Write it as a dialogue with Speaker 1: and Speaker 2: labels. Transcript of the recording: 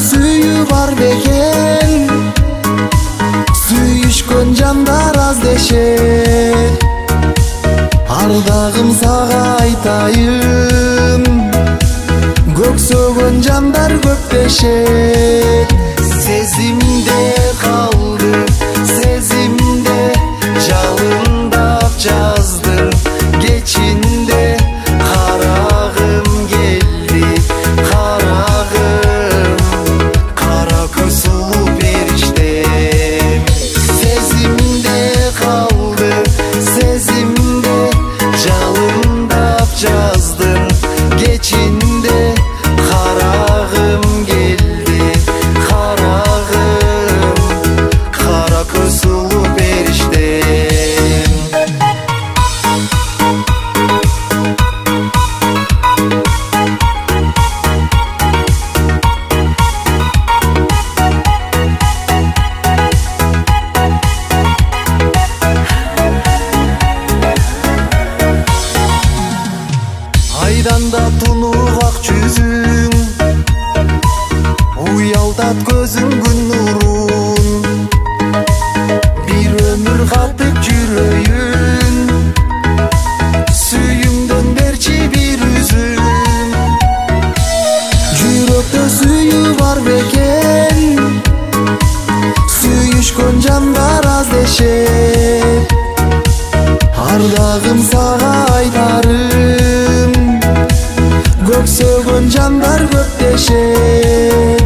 Speaker 1: сүйүү бар бекен, сүйүшкөн жандар аз дешет. Ардагым сага айтайын, көксөгөн жандар көп дешет. Сезимде калды, сезимде жалындап жаздым, кечинде карагым келди, карагым, кара көз сулуу периштем. Сезимде калды, сезимде жалындап жаздым, кечинде карагым келди, карагым, кара көз сулуу периштем. Айдан да тунук ак жүзүң, уялтат көзүң күн нурун. Бир өмүр катып жүрөйүн, сүйүңдөн берчи бир үзүм. Жүрөктө сүйүү бар бекен, сүйүшкөн жандар аз дешет. Ардагым сага айтарым, көксөгөн жандар көп дешет.